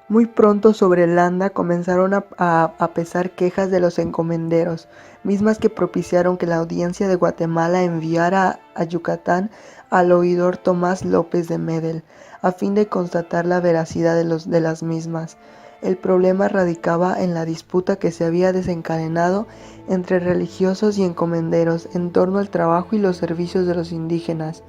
Muy pronto sobre Landa comenzaron a pesar quejas de los encomenderos, mismas que propiciaron que la Audiencia de Guatemala enviara a Yucatán al oidor Tomás López de Medel, a fin de constatar la veracidad de las mismas. El problema radicaba en la disputa que se había desencadenado entre religiosos y encomenderos en torno al trabajo y los servicios de los indígenas.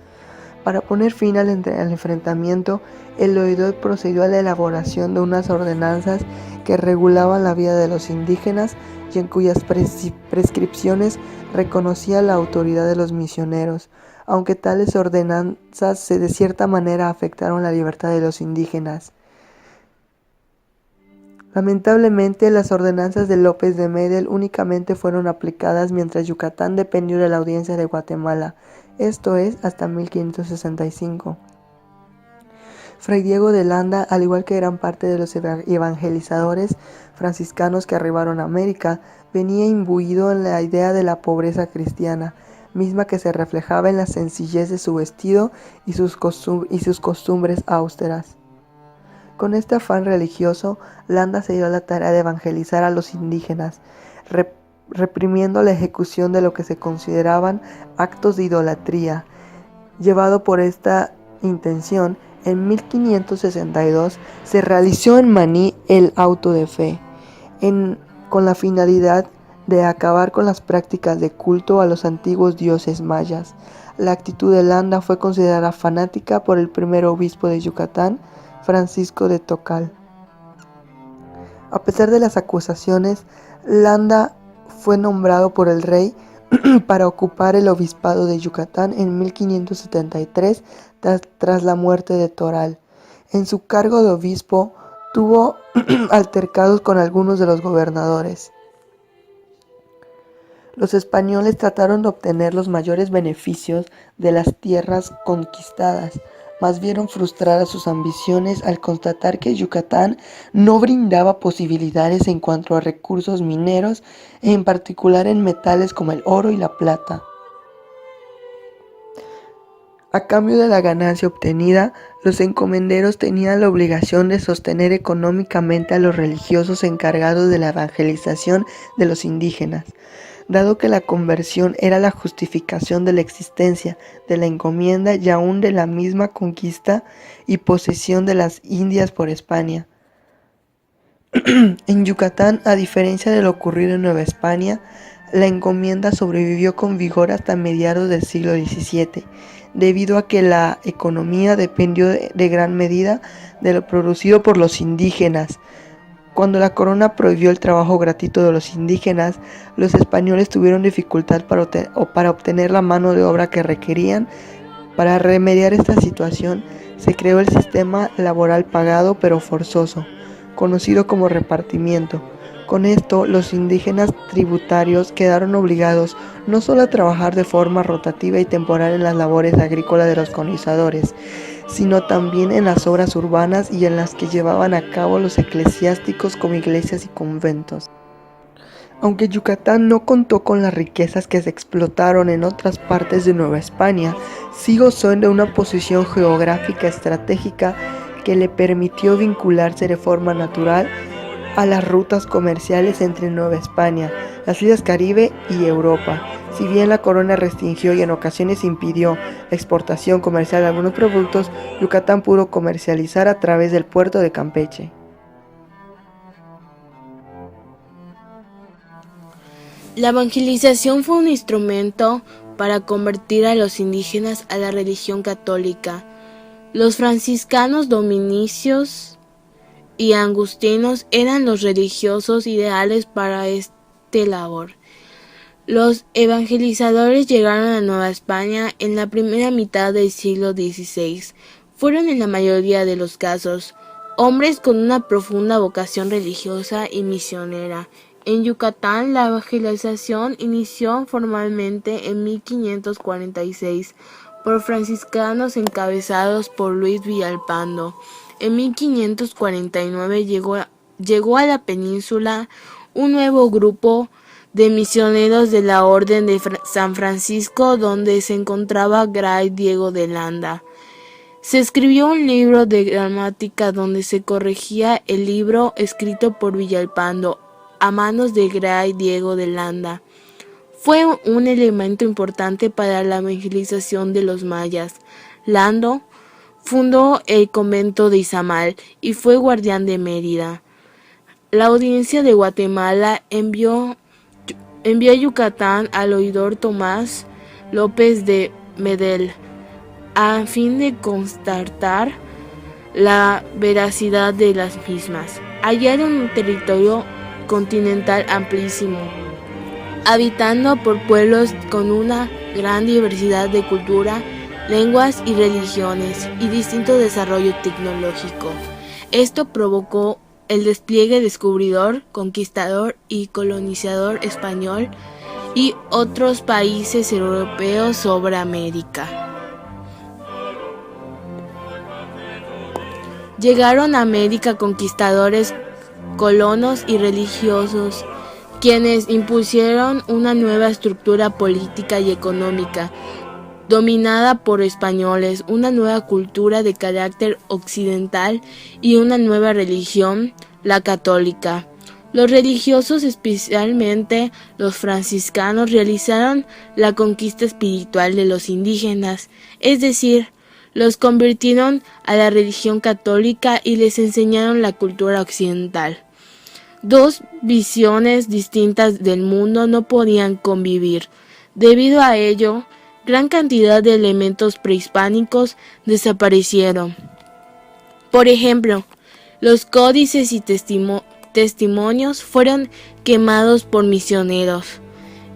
Para poner fin al enfrentamiento, el oidor procedió a la elaboración de unas ordenanzas que regulaban la vida de los indígenas y en cuyas prescripciones reconocía la autoridad de los misioneros, aunque tales ordenanzas de cierta manera afectaron la libertad de los indígenas. Lamentablemente, las ordenanzas de López de Medel únicamente fueron aplicadas mientras Yucatán dependió de la Audiencia de Guatemala, esto es, hasta 1565. Fray Diego de Landa, al igual que gran parte de los evangelizadores franciscanos que arribaron a América, venía imbuido en la idea de la pobreza cristiana, misma que se reflejaba en la sencillez de su vestido y sus costumbres austeras. Con este afán religioso, Landa se dio a la tarea de evangelizar a los indígenas, reprimiendo la ejecución de lo que se consideraban actos de idolatría. Llevado por esta intención, en 1562 se realizó en Maní el auto de fe, con la finalidad de acabar con las prácticas de culto a los antiguos dioses mayas. La actitud de Landa fue considerada fanática por el primer obispo de Yucatán, Francisco de Tocal. A pesar de las acusaciones, Landa fue nombrado por el rey para ocupar el obispado de Yucatán en 1573 tras la muerte de Toral. En su cargo de obispo tuvo altercados con algunos de los gobernadores. Los españoles trataron de obtener los mayores beneficios de las tierras conquistadas, mas vieron frustradas sus ambiciones al constatar que Yucatán no brindaba posibilidades en cuanto a recursos mineros, en particular en metales como el oro y la plata. A cambio de la ganancia obtenida, los encomenderos tenían la obligación de sostener económicamente a los religiosos encargados de la evangelización de los indígenas, dado que la conversión era la justificación de la existencia, de la encomienda y aún de la misma conquista y posesión de las Indias por España. En Yucatán, a diferencia de lo ocurrido en Nueva España, la encomienda sobrevivió con vigor hasta mediados del siglo XVII, debido a que la economía dependió de gran medida de lo producido por los indígenas. Cuando la corona prohibió el trabajo gratuito de los indígenas, los españoles tuvieron dificultad para obtener la mano de obra que requerían. Para remediar esta situación, se creó el sistema laboral pagado pero forzoso, conocido como repartimiento. Con esto, los indígenas tributarios quedaron obligados no solo a trabajar de forma rotativa y temporal en las labores agrícolas de los colonizadores, sino también en las obras urbanas y en las que llevaban a cabo los eclesiásticos como iglesias y conventos. Aunque Yucatán no contó con las riquezas que se explotaron en otras partes de Nueva España, sí gozó de una posición geográfica estratégica que le permitió vincularse de forma natural a las rutas comerciales entre Nueva España, las Islas Caribe y Europa. Si bien la corona restringió y en ocasiones impidió la exportación comercial de algunos productos, Yucatán pudo comercializar a través del puerto de Campeche. La evangelización fue un instrumento para convertir a los indígenas a la religión católica. Los franciscanos dominicios y agustinos eran los religiosos ideales para esta labor. Los evangelizadores llegaron a Nueva España en la primera mitad del siglo XVI. Fueron en la mayoría de los casos hombres con una profunda vocación religiosa y misionera. En Yucatán, la evangelización inició formalmente en 1546 por franciscanos encabezados por Luis Villalpando. En 1549 llegó a la península un nuevo grupo de misioneros de la Orden de San Francisco, donde se encontraba Fray Diego de Landa. Se escribió un libro de gramática donde se corregía el libro escrito por Villalpando a manos de Gray Diego de Landa. Fue un elemento importante para la evangelización de los mayas. Lando fundó el convento de Izamal y fue guardián de Mérida. La audiencia de Guatemala envió a Yucatán al oidor Tomás López de Medel a fin de constatar la veracidad de las mismas. Hallaron un territorio continental amplísimo, habitando por pueblos con una gran diversidad de cultura, lenguas y religiones y distinto desarrollo tecnológico. Esto provocó el despliegue descubridor, conquistador y colonizador español y otros países europeos sobre América. Llegaron a América conquistadores, colonos y religiosos, quienes impusieron una nueva estructura política y económica, dominada por españoles, una nueva cultura de carácter occidental y una nueva religión, la católica. Los religiosos, especialmente los franciscanos, realizaron la conquista espiritual de los indígenas, es decir, los convirtieron a la religión católica y les enseñaron la cultura occidental. Dos visiones distintas del mundo no podían convivir. Debido a ello, gran cantidad de elementos prehispánicos desaparecieron. Por ejemplo, los códices y testimonios fueron quemados por misioneros.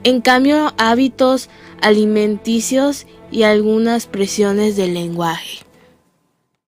En cambio, hábitos alimenticios y algunas expresiones del lenguaje.